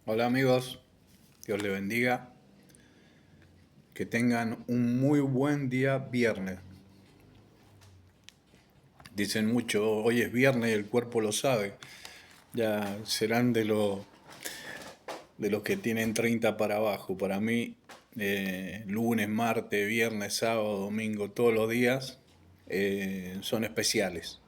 Hola amigos, Dios les bendiga, que tengan un muy buen día viernes. Dicen mucho, hoy es viernes y el cuerpo lo sabe. Ya serán de los que tienen 30 para abajo. Para mí, lunes, martes, viernes, sábado, domingo, todos los días son especiales.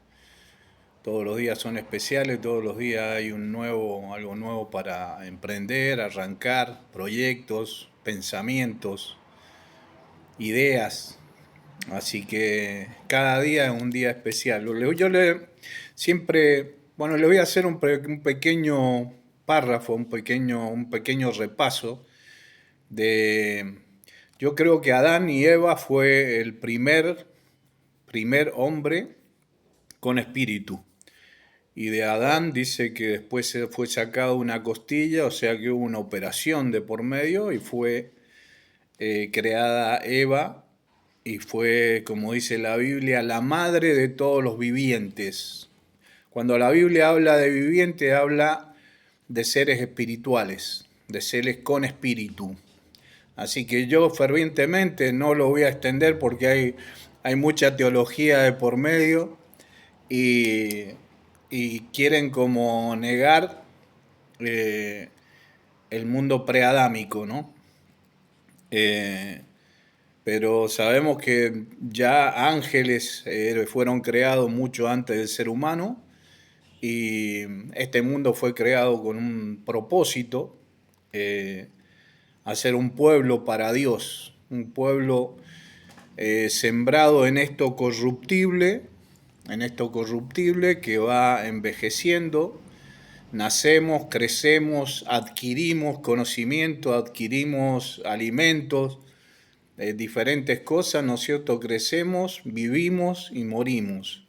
Todos los días son especiales, todos los días hay algo nuevo para emprender, arrancar, proyectos, pensamientos, ideas. Así que cada día es un día especial. Siempre, bueno, le voy a hacer un pequeño párrafo, un pequeño repaso de... Yo creo que Adán y Eva fue el primer hombre con espíritu. Y de Adán dice que después se fue sacada una costilla, o sea que hubo una operación de por medio y fue creada Eva y fue, como dice la Biblia, la madre de todos los vivientes. Cuando la Biblia habla de viviente, habla de seres espirituales, de seres con espíritu. Así que yo fervientemente no lo voy a extender porque hay mucha teología de por medio y, y quieren como negar eh, el mundo preadámico, ¿no? Eh, pero sabemos que ya ángeles fueron creados mucho antes del ser humano y este mundo fue creado con un propósito, eh, hacer un pueblo para Dios, un pueblo sembrado en esto corruptible que va envejeciendo. Nacemos, crecemos, adquirimos conocimiento, adquirimos alimentos, diferentes cosas, ¿no es cierto? Crecemos, vivimos y morimos.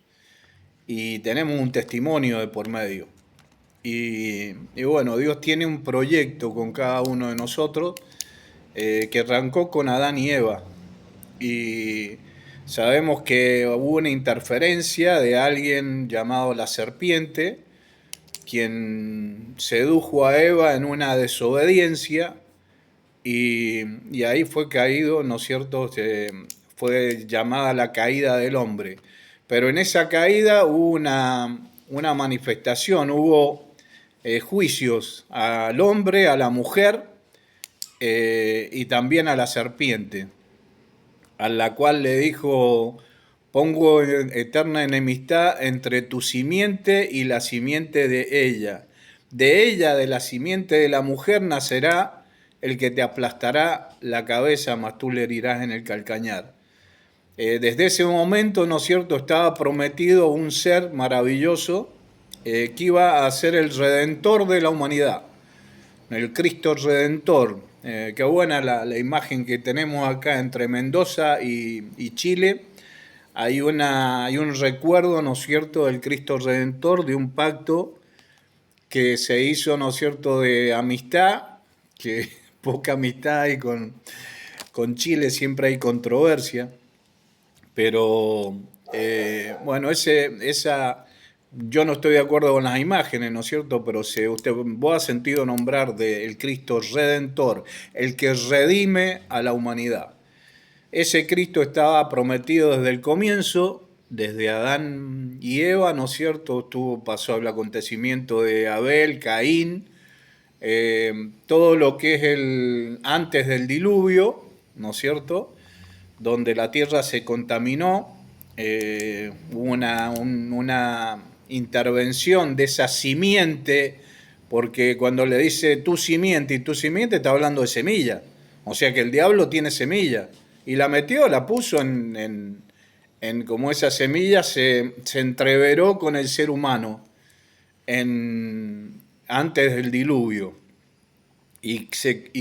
Y tenemos un testimonio de por medio. Y bueno, Dios tiene un proyecto con cada uno de nosotros que arrancó con Adán y Eva. Y sabemos que hubo una interferencia de alguien llamado la serpiente, quien sedujo a Eva en una desobediencia y ahí fue caído, ¿no es cierto? Fue llamada la caída del hombre. Pero en esa caída hubo una manifestación, hubo juicios al hombre, a la mujer y también a la serpiente, a la cual le dijo, pongo eterna enemistad entre tu simiente y la simiente de ella. De ella, de la simiente de la mujer, nacerá el que te aplastará la cabeza, mas tú le herirás en el calcañar. Desde ese momento, ¿no es cierto?, estaba prometido un ser maravilloso que iba a ser el redentor de la humanidad, el Cristo Redentor. Qué buena la imagen que tenemos acá entre Mendoza y Chile. Hay un recuerdo, ¿no es cierto?, del Cristo Redentor, de un pacto que se hizo, ¿no es cierto?, de amistad, que poca amistad hay con Chile, siempre hay controversia, pero bueno, yo no estoy de acuerdo con las imágenes, ¿no es cierto?, pero vos has sentido nombrar del Cristo Redentor, el que redime a la humanidad. Ese Cristo estaba prometido desde el comienzo, desde Adán y Eva, ¿no es cierto? Pasó el acontecimiento de Abel, Caín, todo lo que es antes del diluvio, ¿no es cierto? Donde la tierra se contaminó, hubo una intervención de esa simiente, porque cuando le dice tu simiente y tu simiente está hablando de semilla, o sea que el diablo tiene semilla, y la metió, la puso en como esa semilla se entreveró con el ser humano antes del diluvio y se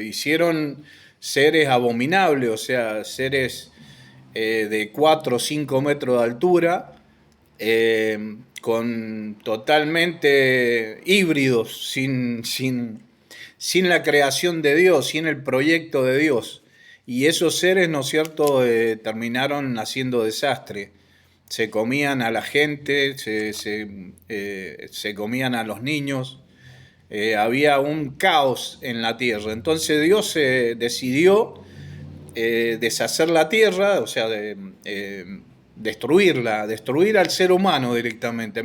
hicieron seres abominables, o sea, seres de 4 o 5 metros de altura, con totalmente híbridos, sin la creación de Dios, sin el proyecto de Dios. Y esos seres, ¿no es cierto?, terminaron haciendo desastre. Se comían a la gente, se comían a los niños, había un caos en la tierra. Entonces Dios decidió deshacer la tierra, o sea, destruirla, destruir al ser humano directamente.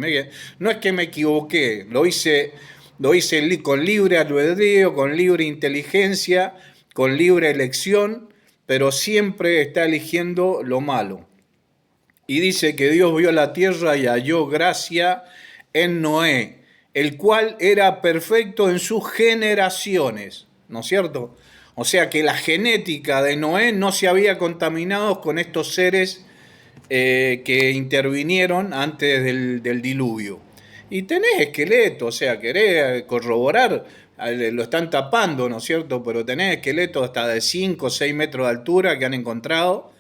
No es que me equivoqué, lo hice con libre albedrío, con libre inteligencia, con libre elección, pero siempre está eligiendo lo malo. Y dice que Dios vio la tierra y halló gracia en Noé, el cual era perfecto en sus generaciones, ¿no es cierto? O sea que la genética de Noé no se había contaminado con estos seres que intervinieron antes del diluvio. Y tenés esqueletos, o sea, querés corroborar, lo están tapando, ¿no es cierto? Pero tenés esqueletos hasta de 5 o 6 metros de altura que han encontrado.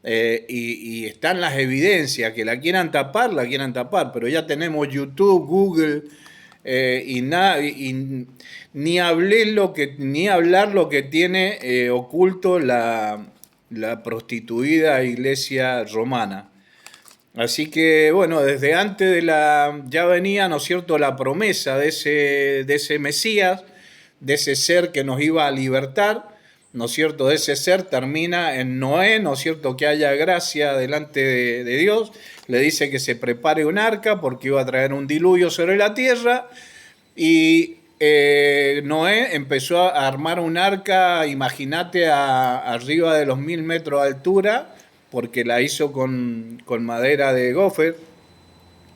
Y están las evidencias, que la quieran tapar, pero ya tenemos YouTube, Google, y ni hablar lo que tiene oculto la prostituida iglesia romana. Así que, bueno, desde antes ya venía, ¿no es cierto?, la promesa de ese Mesías, de ese ser que nos iba a libertar, ¿no es cierto?, de ese ser termina en Noé, ¿no es cierto?, que haya gracia delante de Dios. Le dice que se prepare un arca porque iba a traer un diluvio sobre la tierra. Y Noé empezó a armar un arca, imagínate, arriba de los 1000 metros de altura, porque la hizo con madera de gofer,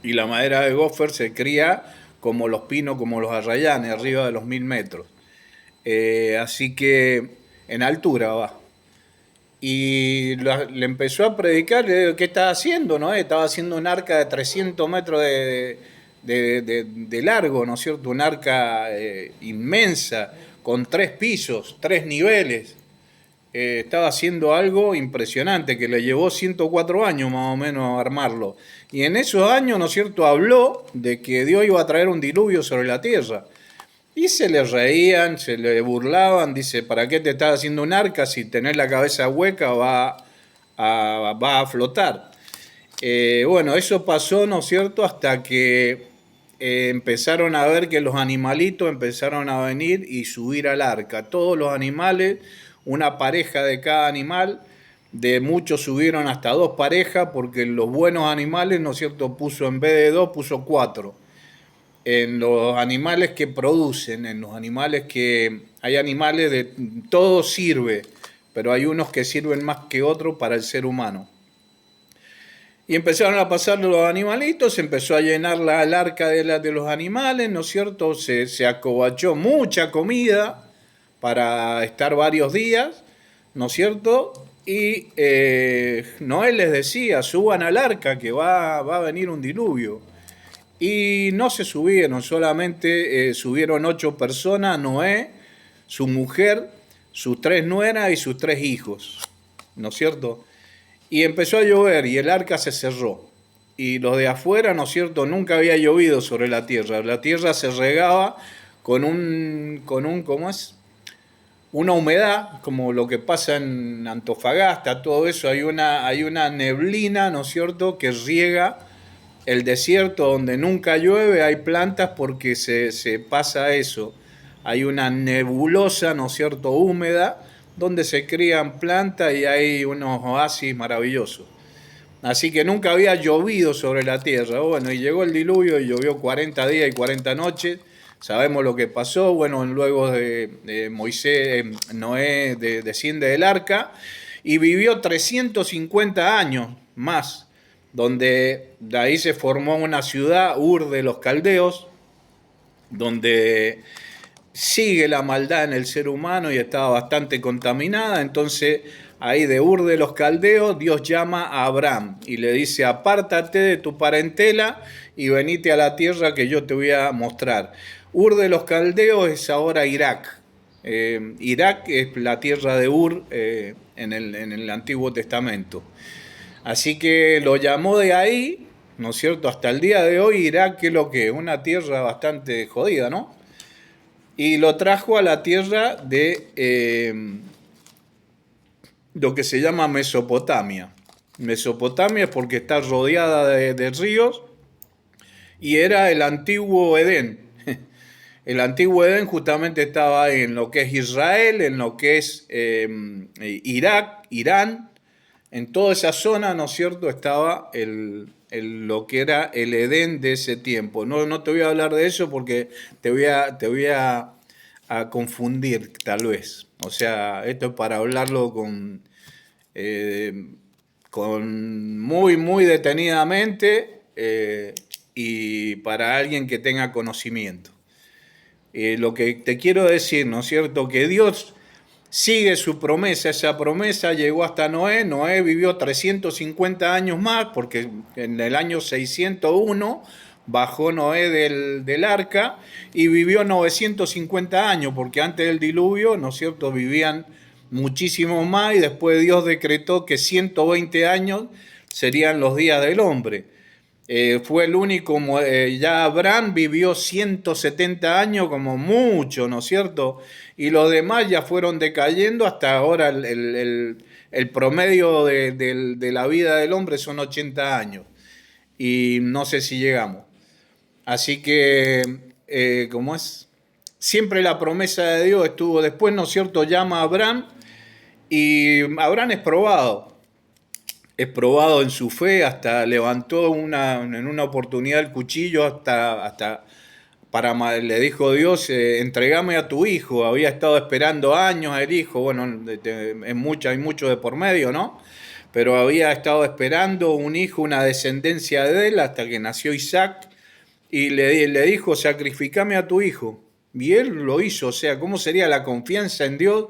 y la madera de gofer se cría como los pinos, como los arrayanes, arriba de los 1000 metros. Así que en altura va. Y le empezó a predicar, le digo, ¿qué estaba haciendo? ¿No? Estaba haciendo un arca de 300 metros de largo, ¿no es cierto? Un arca inmensa, con 3 pisos, 3 niveles. Estaba haciendo algo impresionante, que le llevó 104 años más o menos armarlo. Y en esos años, ¿no es cierto?, habló de que Dios iba a traer un diluvio sobre la tierra. Y se le reían, se le burlaban, dice, ¿para qué te estás haciendo un arca si tenés la cabeza hueca va a flotar? Bueno, eso pasó, ¿no es cierto?, hasta que empezaron a ver que los animalitos empezaron a venir y subir al arca. Todos los animales, una pareja de cada animal, de muchos subieron hasta 2 parejas, porque los buenos animales, ¿no es cierto?, puso en vez de 2, puso 4. En los animales que producen, en los animales que... Hay animales de... Todo sirve, pero hay unos que sirven más que otros para el ser humano. Y empezaron a pasar los animalitos, se empezó a llenar el arca de los animales, ¿no es cierto? Se acobachó mucha comida para estar varios días, ¿no es cierto? Y Noé les decía, suban al arca que va a venir un diluvio. Y no se subieron, solamente subieron 8 personas, Noé, su mujer, sus 3 nueras y sus 3 hijos, ¿no es cierto? Y empezó a llover y el arca se cerró. Y los de afuera, ¿no es cierto?, nunca había llovido sobre la tierra. La tierra se regaba ¿cómo es? Una humedad, como lo que pasa en Antofagasta, todo eso. Hay una neblina, ¿no es cierto?, que riega el desierto donde nunca llueve. Hay plantas porque se pasa eso. Hay una nebulosa, ¿no es cierto?, húmeda, donde se crían plantas y hay unos oasis maravillosos. Así que nunca había llovido sobre la tierra. Bueno, y llegó el diluvio y llovió 40 días y 40 noches. Sabemos lo que pasó. Bueno, luego de Moisés, Noé desciende del arca y vivió 350 años más, donde de ahí se formó una ciudad, Ur de los Caldeos, donde sigue la maldad en el ser humano y estaba bastante contaminada. Entonces ahí de Ur de los Caldeos Dios llama a Abraham y le dice, apártate de tu parentela y venite a la tierra que yo te voy a mostrar. Ur de los Caldeos es ahora Irak. Irak es la tierra de Ur en el Antiguo Testamento. Así que lo llamó de ahí, ¿no es cierto? Hasta el día de hoy Irak, ¿qué es lo que es? Una tierra bastante jodida, ¿no? Y lo trajo a la tierra de lo que se llama Mesopotamia. Mesopotamia es porque está rodeada de ríos y era el antiguo Edén. El antiguo Edén justamente estaba en lo que es Israel, en lo que es Irak, Irán, en toda esa zona, ¿no es cierto?, estaba lo que era el Edén de ese tiempo. No, no te voy a hablar de eso porque te voy a confundir, tal vez. O sea, esto es para hablarlo eh, con muy detenidamente y para alguien que tenga conocimiento. Lo que te quiero decir, ¿no es cierto?, que Dios sigue su promesa. Esa promesa llegó hasta Noé. Noé vivió 350 años más, porque en el año 601 bajó Noé del arca y vivió 950 años, porque antes del diluvio, ¿no es cierto?, vivían muchísimo más, y después Dios decretó que 120 años serían los días del hombre. Fue el único, ya Abraham vivió 170 años como mucho, ¿no es cierto? Y los demás ya fueron decayendo hasta ahora. El promedio de la vida del hombre son 80 años y no sé si llegamos. Así que, ¿cómo es? Siempre la promesa de Dios estuvo. Después, ¿no es cierto?, llama a Abraham, y Abraham es probado en su fe, hasta levantó en una oportunidad el cuchillo, le dijo Dios, entregame a tu hijo. Había estado esperando años el hijo. Bueno, hay mucho de por medio, ¿no? Pero había estado esperando un hijo, una descendencia de él, hasta que nació Isaac, y le dijo, sacrificame a tu hijo. Y él lo hizo. O sea, ¿cómo sería la confianza en Dios?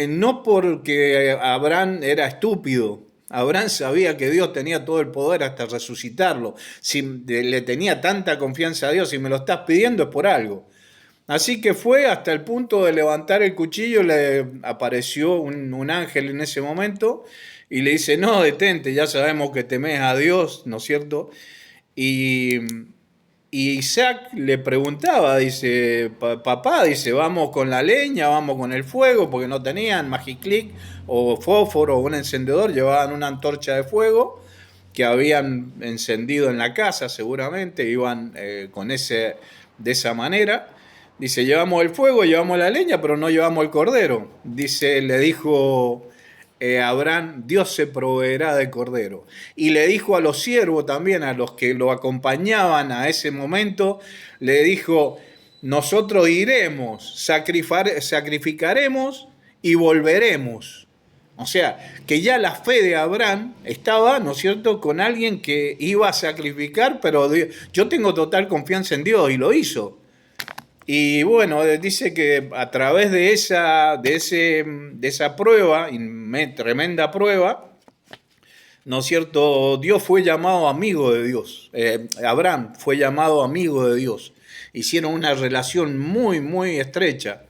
No porque Abraham era estúpido. Abraham sabía que Dios tenía todo el poder hasta resucitarlo. Si le tenía tanta confianza a Dios, si me lo estás pidiendo es por algo. Así que fue hasta el punto de levantar el cuchillo. Le apareció un ángel en ese momento y le dice, no, detente, ya sabemos que temes a Dios, ¿no es cierto? Y Isaac le preguntaba, dice, papá, dice, vamos con la leña, vamos con el fuego, porque no tenían Magiclick o fósforo o un encendedor, llevaban una antorcha de fuego que habían encendido en la casa seguramente, iban de esa manera. Dice, llevamos el fuego, llevamos la leña, pero no llevamos el cordero. Dice, le dijo Abraham, Dios se proveerá de cordero. Y le dijo a los siervos también, a los que lo acompañaban a ese momento, le dijo, nosotros iremos, sacrificaremos y volveremos. O sea, que ya la fe de Abraham estaba, ¿no es cierto?, con alguien que iba a sacrificar, pero yo tengo total confianza en Dios, y lo hizo. Y bueno, dice que a través de esa prueba, tremenda prueba, ¿no es cierto?, Dios fue llamado amigo de Dios. Abraham fue llamado amigo de Dios. Hicieron una relación muy estrecha.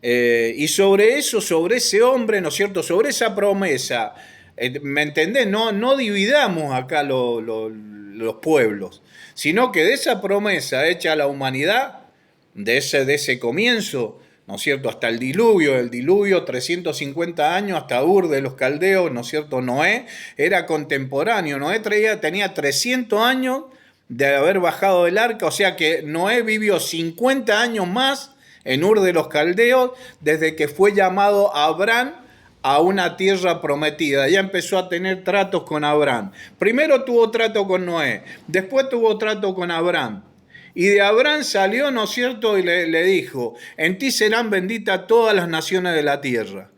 Y sobre eso, sobre ese hombre, ¿no es cierto?, sobre esa promesa, ¿me entendés? No dividamos acá los pueblos, sino que de esa promesa hecha a la humanidad, de ese comienzo, ¿no es cierto?, hasta el diluvio 350 años, hasta Ur de los Caldeos, ¿no es cierto?, Noé era contemporáneo. Noé tenía 300 años de haber bajado del arca, o sea que Noé vivió 50 años más en Ur de los Caldeos desde que fue llamado Abraham a una tierra prometida. Ya empezó a tener tratos con Abraham. Primero tuvo trato con Noé, después tuvo trato con Abraham. Y de Abraham salió, ¿no es cierto?, y le dijo, en ti serán benditas todas las naciones de la tierra.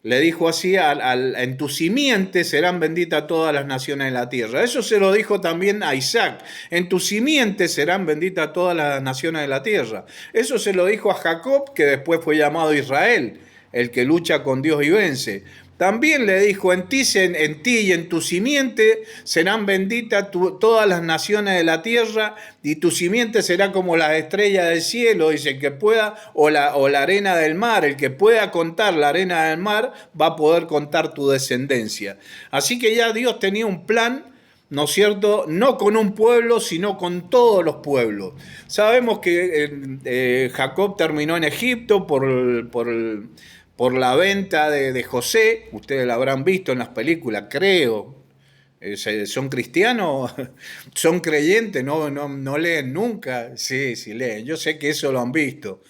Le dijo así, en tu simiente serán benditas todas las naciones de la tierra. Eso se lo dijo también a Isaac, en tu simiente serán benditas todas las naciones de la tierra. Eso se lo dijo a Jacob, que después fue llamado Israel, el que lucha con Dios y vence. También le dijo, en ti y en tu simiente serán benditas todas las naciones de la tierra, y tu simiente será como las estrellas del cielo, dice, el que pueda, o la arena del mar, el que pueda contar la arena del mar, va a poder contar tu descendencia. Así que ya Dios tenía un plan, ¿no es cierto?, no con un pueblo, sino con todos los pueblos. Sabemos que Jacob terminó en Egipto por la venta de José. Ustedes la habrán visto en las películas, creo. ¿Son cristianos? ¿Son creyentes? No leen nunca. Sí, sí leen. Yo sé que eso lo han visto.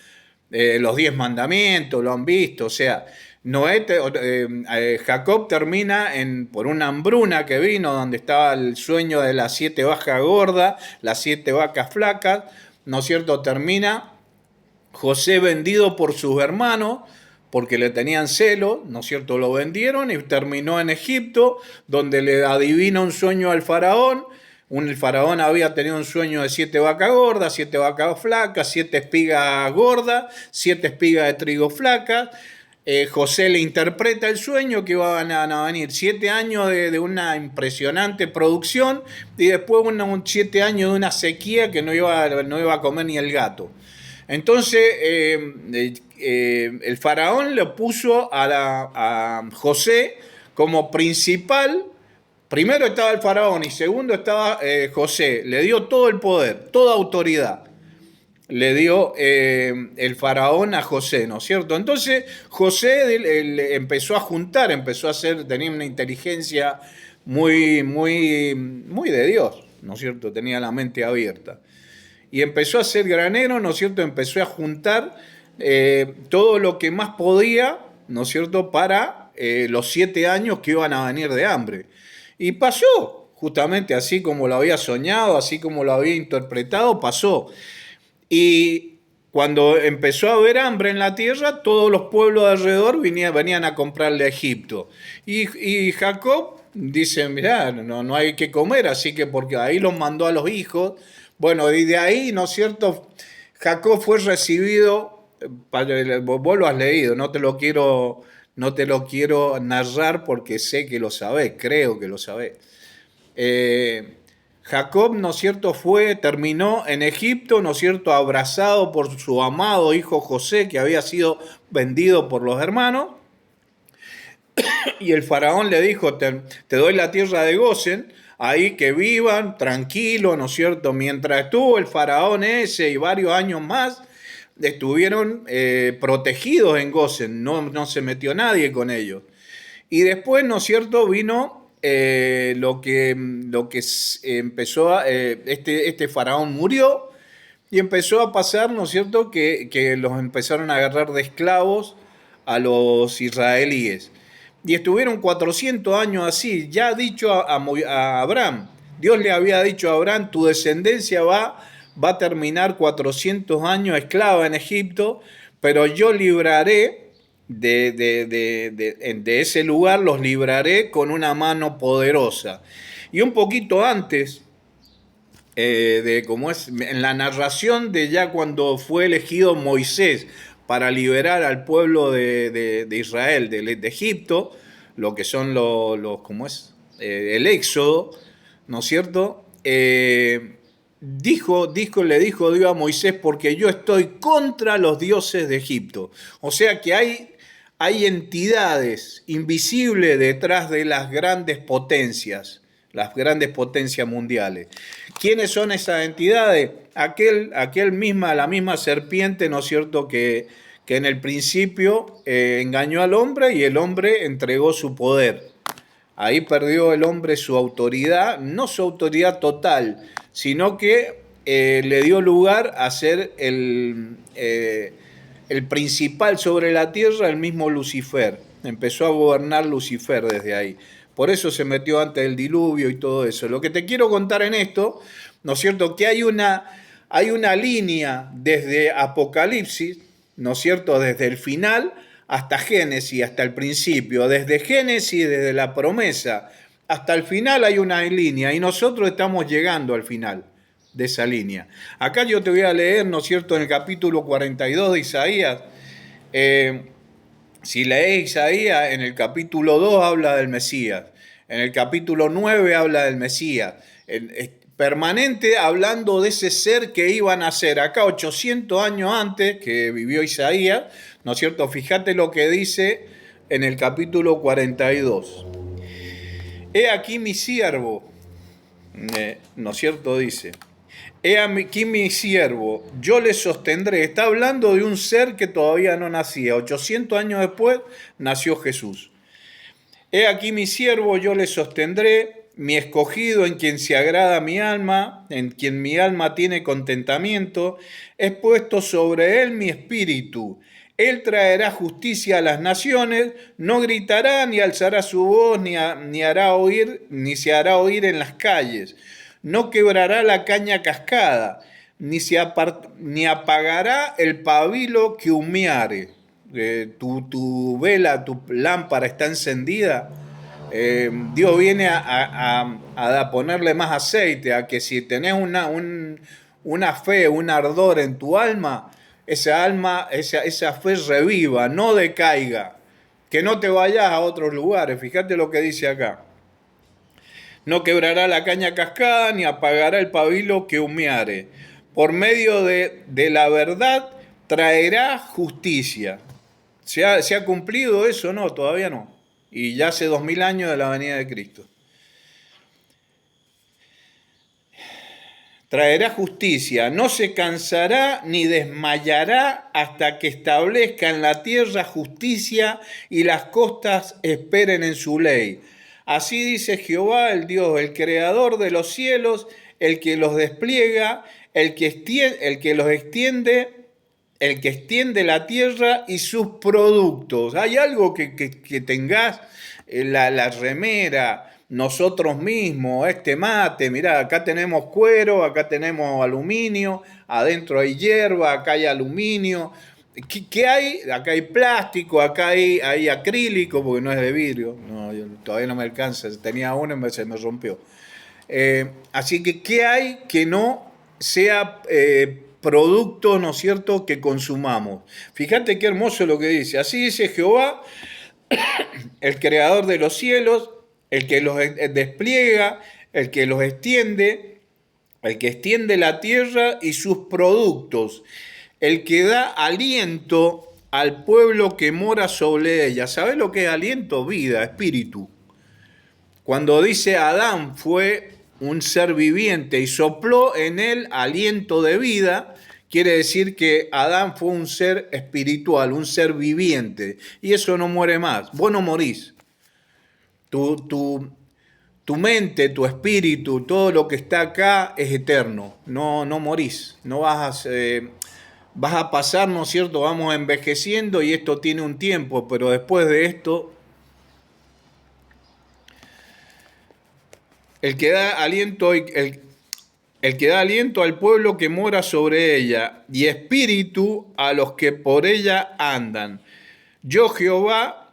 Los 10 mandamientos lo han visto. O sea, Jacob termina por una hambruna que vino, donde estaba el sueño de las 7 vacas gordas, las 7 vacas flacas, ¿no es cierto? Termina José vendido por sus hermanos, porque le tenían celo, ¿no es cierto? Lo vendieron y terminó en Egipto, donde le adivina un sueño al faraón. El faraón había tenido un sueño de 7 vacas gordas, 7 vacas flacas, 7 espigas gordas, 7 espigas de trigo flacas. José le interpreta el sueño que iban a venir 7 años de una impresionante producción y después 7 años de una sequía que no iba a comer ni el gato. Entonces, el faraón le puso a José como principal. Primero estaba el faraón y segundo estaba José. Le dio todo el poder, toda autoridad. Le dio el faraón a José, ¿no es cierto? Entonces, José empezó a juntar, tenía una inteligencia muy de Dios, ¿no es cierto? Tenía la mente abierta. Y empezó a ser granero, ¿no es cierto? Empezó a juntar todo lo que más podía, ¿no es cierto?, para los 7 años que iban a venir de hambre. Y pasó, justamente así como lo había soñado, así como lo había interpretado, pasó. Y cuando empezó a haber hambre en la tierra, todos los pueblos de alrededor venían a comprarle a Egipto. Y Jacob dice, mirá, no hay que comer, así que porque ahí los mandó a los hijos. Bueno, y de ahí, ¿no es cierto? Jacob fue recibido, vos lo has leído, no te lo quiero narrar porque sé que lo sabés, creo que lo sabés. Jacob, ¿no es cierto?, terminó en Egipto, ¿no es cierto?, abrazado por su amado hijo José, que había sido vendido por los hermanos. Y el faraón le dijo, te doy la tierra de Gosen, ahí que vivan tranquilos, ¿no es cierto? Mientras estuvo el faraón ese y varios años más, estuvieron protegidos en Gosen, no se metió nadie con ellos. Y después, ¿no es cierto?, vino lo que empezó, este faraón murió y empezó a pasar, ¿no es cierto?, que los empezaron a agarrar de esclavos a los israelíes. Y estuvieron 400 años así, ya ha dicho a Abraham, Dios le había dicho a Abraham, tu descendencia va a terminar 400 años esclava en Egipto, pero yo libraré de ese lugar, los libraré con una mano poderosa. Y un poquito antes, en la narración de ya cuando fue elegido Moisés para liberar al pueblo de Israel, de Egipto, lo que son el éxodo, ¿no es cierto? Le dijo Dios a Moisés, porque yo estoy contra los dioses de Egipto. O sea que hay entidades invisibles detrás de las grandes potencias mundiales. ¿Quiénes son esas entidades? La misma serpiente, ¿no es cierto?, que en el principio engañó al hombre y el hombre entregó su poder. Ahí perdió el hombre su autoridad, no su autoridad total, sino que le dio lugar a ser el principal sobre la tierra, el mismo Lucifer. Empezó a gobernar Lucifer desde ahí. Por eso se metió antes del diluvio y todo eso. Lo que te quiero contar en esto, ¿no es cierto?, que hay una línea desde Apocalipsis, ¿no es cierto?, desde el final hasta Génesis, hasta el principio. Desde Génesis, desde la promesa, hasta el final hay una línea y nosotros estamos llegando al final de esa línea. Acá yo te voy a leer, ¿no es cierto?, en el capítulo 42 de Isaías. Si lees Isaías, en el capítulo 2 habla del Mesías, en el capítulo 9 habla del Mesías, permanente hablando de ese ser que iba a nacer. Acá 800 años antes que vivió Isaías, ¿no es cierto? Fíjate lo que dice en el capítulo 42. He aquí mi siervo, ¿no es cierto? Dice, he aquí mi siervo, yo le sostendré. Está hablando de un ser que todavía no nacía. 800 años después nació Jesús. He aquí mi siervo, yo le sostendré, mi escogido en quien se agrada mi alma, en quien mi alma tiene contentamiento, he puesto sobre él mi espíritu. Él traerá justicia a las naciones, no gritará ni alzará su voz, ni hará oír, ni se hará oír en las calles. No quebrará la caña cascada, ni apagará el pabilo que humeare. Tu vela, tu lámpara está encendida. Dios viene a ponerle más aceite, a que si tenés una fe, un ardor en tu alma, esa fe reviva, no decaiga, que no te vayas a otros lugares. Fíjate lo que dice acá. No quebrará la caña cascada, ni apagará el pabilo que humeare. Por medio de la verdad traerá justicia. ¿Se ha cumplido eso? No, todavía no. Y ya hace 2000 años de la venida de Cristo. Traerá justicia, no se cansará ni desmayará hasta que establezca en la tierra justicia y las costas esperen en su ley. Así dice Jehová, el Dios, el creador de los cielos, el que los despliega, el que extiende la tierra y sus productos. ¿Hay algo que tengas? La remera, nosotros mismos, este mate, mirá, acá tenemos cuero, acá tenemos aluminio, adentro hay hierba, acá hay aluminio. ¿Qué hay? Acá hay plástico, acá hay acrílico, porque no es de vidrio. No, todavía no me alcanza, tenía uno y se me rompió. Así que, ¿qué hay que no sea producto, ¿no es cierto?, que consumamos? Fíjate qué hermoso lo que dice. Así dice Jehová, el creador de los cielos, el que los despliega, el que los extiende, el que extiende la tierra y sus productos, el que da aliento al pueblo que mora sobre ella. ¿Sabes lo que es aliento? Vida, espíritu. Cuando dice Adán fue un ser viviente y sopló en él aliento de vida, quiere decir que Adán fue un ser espiritual, un ser viviente, y eso no muere más. Vos no morís. Tu mente, tu espíritu, todo lo que está acá es eterno. No morís. No vas a pasar, ¿no es cierto? Vamos envejeciendo y esto tiene un tiempo, pero después de esto, el que da aliento, el que da aliento al pueblo que mora sobre ella, y espíritu a los que por ella andan. Yo, Jehová,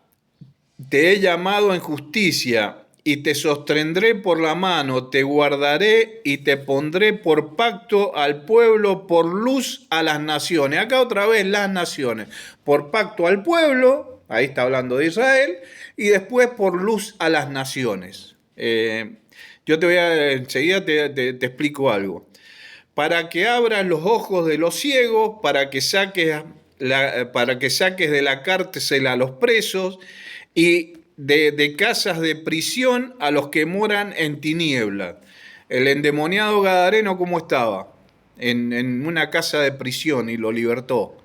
te he llamado en justicia, y te sostendré por la mano, te guardaré y te pondré por pacto al pueblo, por luz a las naciones. Acá otra vez las naciones. Por pacto al pueblo, ahí está hablando de Israel, y después por luz a las naciones. Yo enseguida te explico algo. Para que abras los ojos de los ciegos, para que saques de la cárcel a los presos y de casas de prisión a los que moran en tinieblas. El endemoniado gadareno, ¿cómo estaba? En una casa de prisión y lo libertó.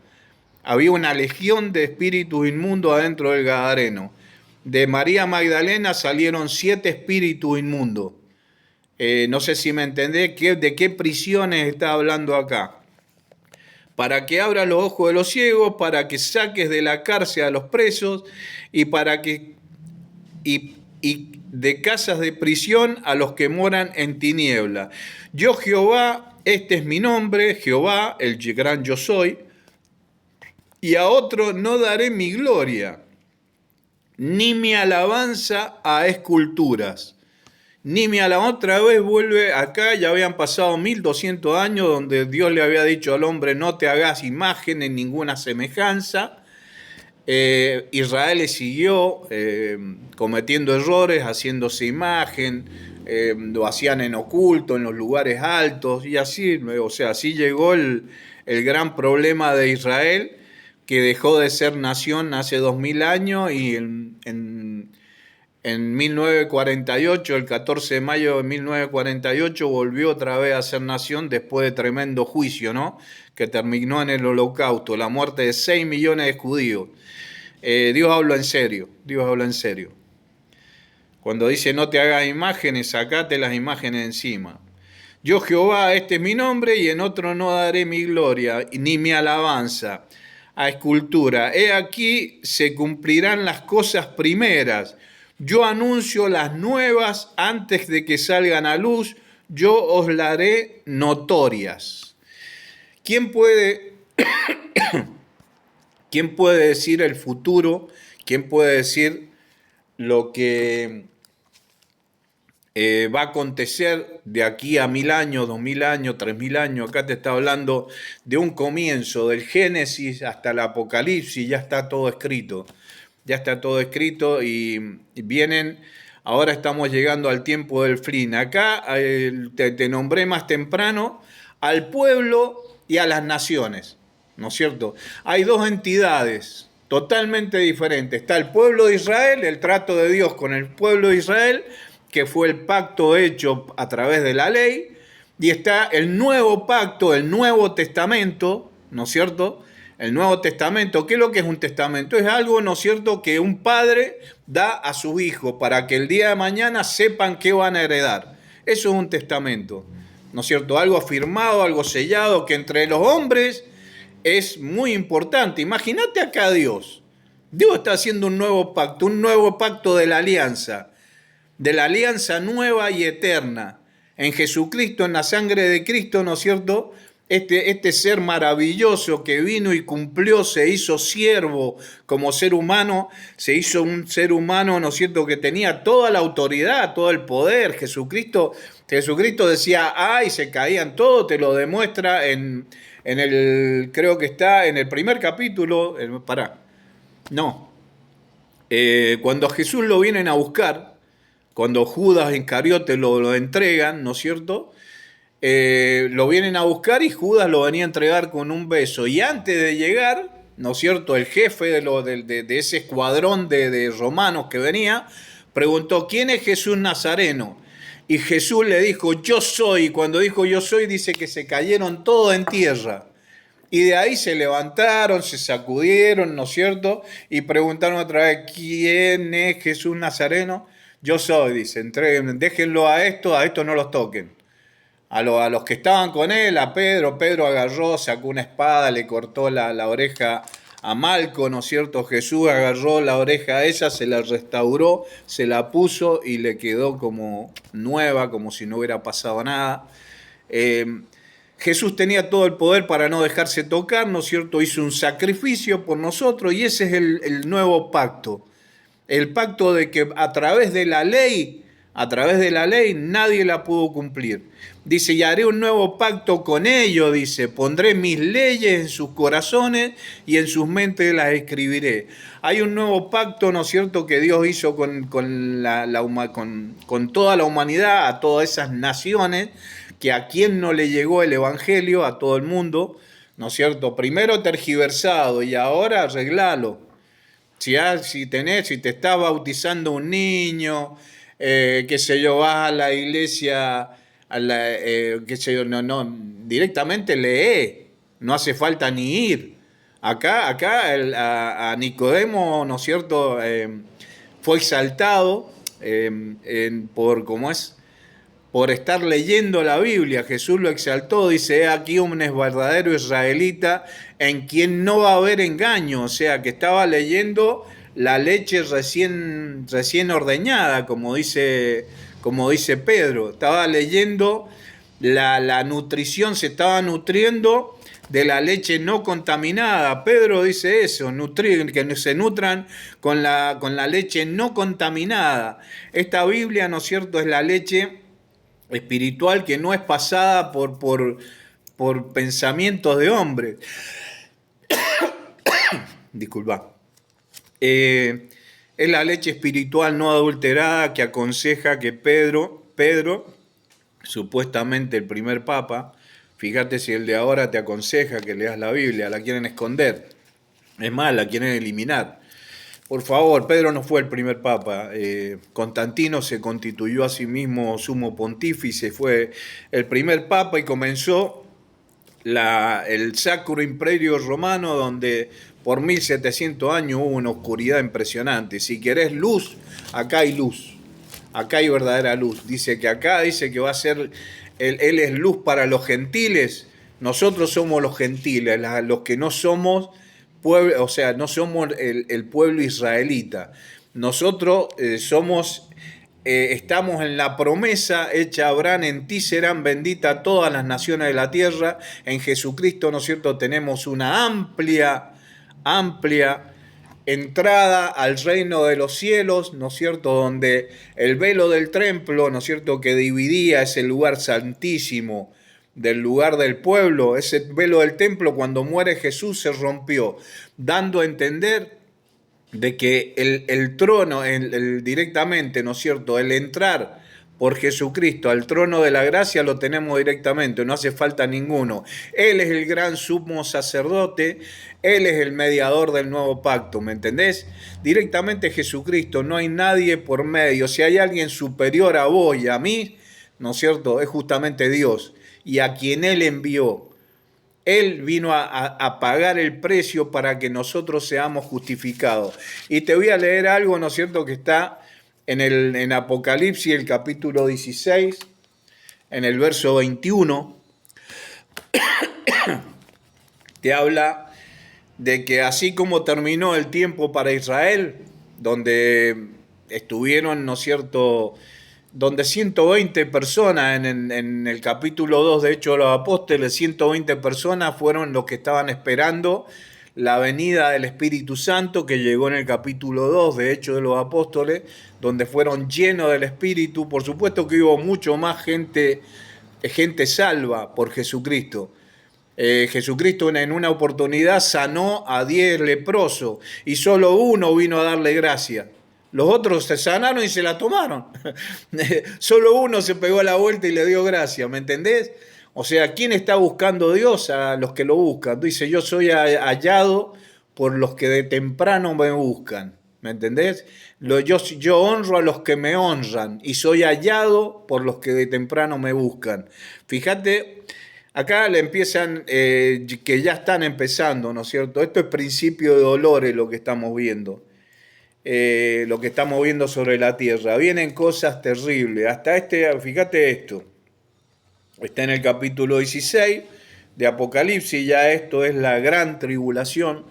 Había una legión de espíritus inmundos adentro del gadareno. De María Magdalena salieron 7 espíritus inmundos. No sé si me entendés de qué prisiones está hablando acá. Para que abra los ojos de los ciegos, para que saques de la cárcel a los presos y de casas de prisión a los que moran en tiniebla. Yo, Jehová, este es mi nombre, Jehová, el gran yo soy, y a otro no daré mi gloria, ni mi alabanza a esculturas. Otra vez vuelve acá, ya habían pasado 1200 años donde Dios le había dicho al hombre, no te hagas imagen en ninguna semejanza. Israel siguió cometiendo errores, haciéndose imagen, lo hacían en oculto, en los lugares altos, y así, o sea, así llegó el gran problema de Israel, que dejó de ser nación hace 2000 años y en 1948, el 14 de mayo de 1948, volvió otra vez a ser nación después de tremendo juicio, ¿no?, que terminó en el Holocausto, la muerte de 6 millones de judíos. Dios habla en serio, Dios habla en serio. Cuando dice no te hagas imágenes, sacate las imágenes encima. Yo Jehová, este es mi nombre, y en otro no daré mi gloria, ni mi alabanza a escultura. He aquí se cumplirán las cosas primeras. Yo anuncio las nuevas antes de que salgan a luz, yo os las haré notorias. ¿Quién puede decir el futuro? ¿Quién puede decir lo que va a acontecer de aquí a 1000 años, 2000 años, 3000 años? Acá te está hablando de un comienzo, del Génesis hasta el Apocalipsis, ya está todo escrito. Ya está todo escrito y vienen, ahora estamos llegando al tiempo del fin. Acá te nombré más temprano al pueblo y a las naciones, ¿no es cierto? Hay dos entidades totalmente diferentes. Está el pueblo de Israel, el trato de Dios con el pueblo de Israel, que fue el pacto hecho a través de la ley, y está el nuevo pacto, el Nuevo Testamento, ¿no es cierto?, el Nuevo Testamento. ¿Qué es lo que es un testamento? Es algo, ¿no es cierto?, que un padre da a su hijo para que el día de mañana sepan qué van a heredar. Eso es un testamento, ¿no es cierto? Algo firmado, algo sellado, que entre los hombres es muy importante. Imagínate acá a Dios. Dios está haciendo un nuevo pacto de la alianza nueva y eterna. En Jesucristo, en la sangre de Cristo, ¿no es cierto?, este ser maravilloso que vino y cumplió, se hizo siervo como ser humano, se hizo un ser humano, ¿no es cierto?, que tenía toda la autoridad, todo el poder. Jesucristo decía, ay, se caían todos, te lo demuestra en creo que está en el primer capítulo, cuando a Jesús lo vienen a buscar, cuando Judas Iscariote lo entregan, ¿no es cierto?, lo vienen a buscar y Judas lo venía a entregar con un beso. Y antes de llegar, ¿no es cierto?, el jefe de ese escuadrón de romanos que venía, preguntó, ¿quién es Jesús Nazareno? Y Jesús le dijo, yo soy. Y cuando dijo yo soy, dice que se cayeron todos en tierra. Y de ahí se levantaron, se sacudieron, ¿no es cierto?, y preguntaron otra vez, ¿quién es Jesús Nazareno? Yo soy, dice, déjenlo a estos no los toquen. A los que estaban con él, a Pedro agarró, sacó una espada, le cortó la oreja a Malco, ¿no es cierto? Jesús agarró la oreja a ella, se la restauró, se la puso y le quedó como nueva, como si no hubiera pasado nada. Jesús tenía todo el poder para no dejarse tocar, ¿no es cierto? Hizo un sacrificio por nosotros y ese es el nuevo pacto. El pacto de que a través de la ley nadie la pudo cumplir. Dice, y haré un nuevo pacto con ellos, dice, pondré mis leyes en sus corazones y en sus mentes las escribiré. Hay un nuevo pacto, ¿no es cierto?, que Dios hizo con toda la humanidad, a todas esas naciones, que a quien no le llegó el Evangelio, a todo el mundo, ¿no es cierto? Primero tergiversado y ahora arreglalo. Si te está bautizando un niño, qué sé yo, vas a la iglesia, qué sé yo, directamente lee, no hace falta ni ir. Acá a Nicodemo, ¿no es cierto?, fue exaltado por estar leyendo la Biblia. Jesús lo exaltó, dice, aquí un verdadero israelita en quien no va a haber engaño, o sea, que estaba leyendo la leche recién ordeñada, como dice Pedro, estaba leyendo la nutrición, se estaba nutriendo de la leche no contaminada. Pedro dice eso, que se nutran con la leche no contaminada. Esta Biblia, ¿no es cierto?, es la leche espiritual que no es pasada por pensamientos de hombres. Disculpa. Es la leche espiritual no adulterada que aconseja que Pedro, supuestamente el primer papa, fíjate si el de ahora te aconseja que leas la Biblia, la quieren esconder. Es más, la quieren eliminar. Por favor, Pedro no fue el primer papa. Constantino se constituyó a sí mismo sumo pontífice, fue el primer papa y comenzó el Sacro Imperio Romano, donde por 1700 años hubo una oscuridad impresionante. Si querés luz, acá hay luz. acá hay verdadera luz. Dice que acá dice que va a ser, él es luz para los gentiles. Nosotros somos los gentiles, los que no somos pueblo, o sea, no somos el pueblo israelita. Nosotros estamos en la promesa hecha a Abraham: en ti serán benditas todas las naciones de la tierra. En Jesucristo, ¿no es cierto?, tenemos una amplia entrada al reino de los cielos, ¿no es cierto?, donde el velo del templo, ¿no es cierto?, que dividía ese lugar santísimo del lugar del pueblo, ese velo del templo, cuando muere Jesús, se rompió, dando a entender de que el trono, directamente, ¿no es cierto?, el entrar por Jesucristo al trono de la gracia lo tenemos directamente, no hace falta ninguno. Él es el gran sumo sacerdote, Él es el mediador del nuevo pacto, ¿me entendés? Directamente Jesucristo, no hay nadie por medio. Si hay alguien superior a vos y a mí, ¿no es cierto?, es justamente Dios, y a quien Él envió. Él vino a pagar el precio para que nosotros seamos justificados. Y te voy a leer algo, ¿no es cierto?, que está en Apocalipsis, el capítulo 16, en el verso 21. Te habla de que así como terminó el tiempo para Israel, donde estuvieron, ¿no es cierto?, donde 120 personas, en el capítulo 2 de Hechos de los Apóstoles, 120 personas fueron los que estaban esperando la venida del Espíritu Santo, que llegó en el capítulo 2 de Hechos de los Apóstoles, donde fueron llenos del Espíritu. Por supuesto que hubo mucho más gente salva por Jesucristo. Jesucristo en una oportunidad sanó a 10 leprosos y solo uno vino a darle gracia. Los otros se sanaron y se la tomaron. Solo uno se pegó a la vuelta y le dio gracia, ¿me entendés? O sea, ¿quién está buscando a Dios? A los que lo buscan. Dice: yo soy hallado por los que de temprano me buscan, ¿me entendés? Yo honro a los que me honran y soy hallado por los que de temprano me buscan. Fíjate, acá le empiezan, que ya están empezando, ¿no es cierto? Esto es principio de dolores lo que estamos viendo. Lo que estamos viendo sobre la tierra. Vienen cosas terribles. Hasta fíjate esto. Está en el capítulo 16 de Apocalipsis, ya esto es la gran tribulación.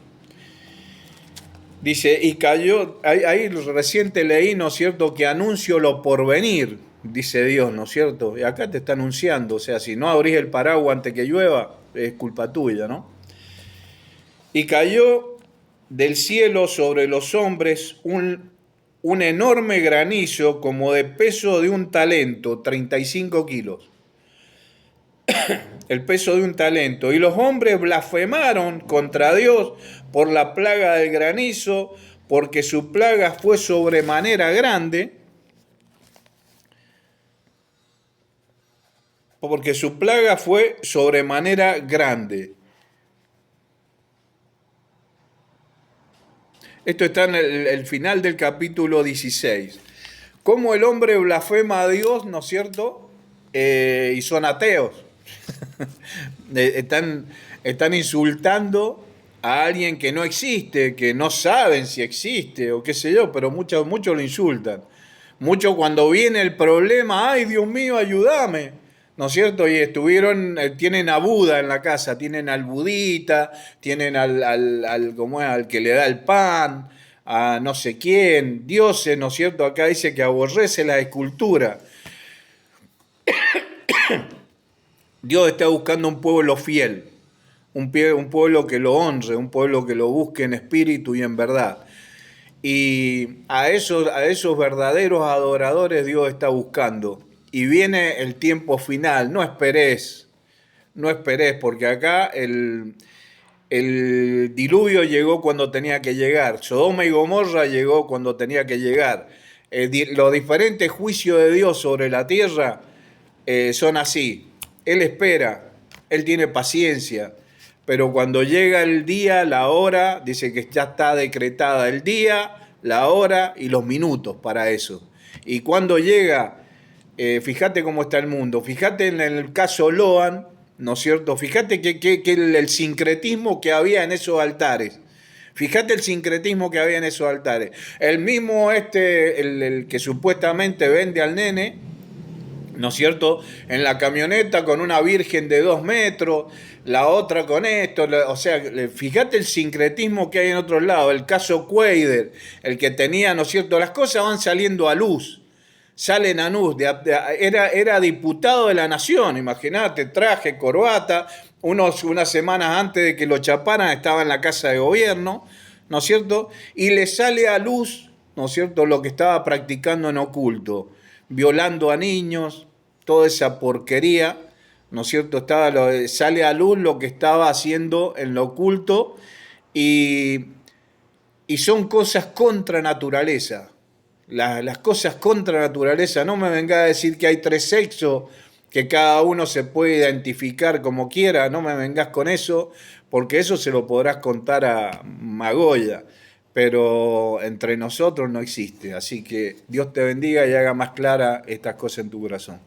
Dice, y cayó, ahí reciente leí, ¿no es cierto?, que anuncio lo por venir, dice Dios, ¿no es cierto? Y acá te está anunciando, o sea, si no abrís el paraguas antes que llueva, es culpa tuya, ¿no? Y cayó del cielo sobre los hombres un enorme granizo como de peso de un talento, 35 kilos. El peso de un talento. Y los hombres blasfemaron contra Dios por la plaga del granizo, porque su plaga fue sobremanera grande. Porque su plaga fue sobremanera grande. Esto está en el final del capítulo 16. Cómo el hombre blasfema a Dios, ¿no es cierto? Y son ateos. Están insultando a alguien que no existe, que no saben si existe o qué sé yo, pero muchos lo insultan. Muchos, cuando viene el problema: ay, Dios mío, ayúdame, ¿no es cierto? Y tienen a Buda en la casa, tienen al budita, tienen al que le da el pan, a no sé quién, dioses, ¿no es cierto? Acá dice que aborrece la escultura. Dios está buscando un pueblo fiel, un pueblo que lo honre, un pueblo que lo busque en espíritu y en verdad. Y a esos verdaderos adoradores Dios está buscando. Y viene el tiempo final. No esperes, porque acá el diluvio llegó cuando tenía que llegar. Sodoma y Gomorra llegó cuando tenía que llegar. Los diferentes juicios de Dios sobre la tierra son así. Él espera, Él tiene paciencia, pero cuando llega el día, la hora, dice que ya está decretada el día, la hora y los minutos para eso. Y cuando llega, fíjate cómo está el mundo, fíjate en el caso Loan, ¿no es cierto? Fíjate que el sincretismo que había en esos altares. Fíjate el sincretismo que había en esos altares. El mismo el que supuestamente vende al nene, ¿no es cierto? En la camioneta con una virgen de 2 metros, la otra con esto, o sea, fíjate el sincretismo que hay en otros lados. El caso Cuader, el que tenía, ¿no es cierto? Las cosas van saliendo a luz. Salen a luz, era diputado de la nación, imagínate, traje, corbata, unas semanas antes de que lo chaparan estaba en la casa de gobierno, ¿no es cierto? Y le sale a luz, ¿no es cierto?, lo que estaba practicando en oculto, violando a niños, toda esa porquería, ¿no es cierto? Sale a luz lo que estaba haciendo en lo oculto y, y son cosas contra naturaleza. Las cosas contra naturaleza, no me venga a decir que hay 3 sexos, que cada uno se puede identificar como quiera, no me vengas con eso, porque eso se lo podrás contar a Magoya, pero entre nosotros no existe. Así que Dios te bendiga y haga más clara estas cosas en tu corazón.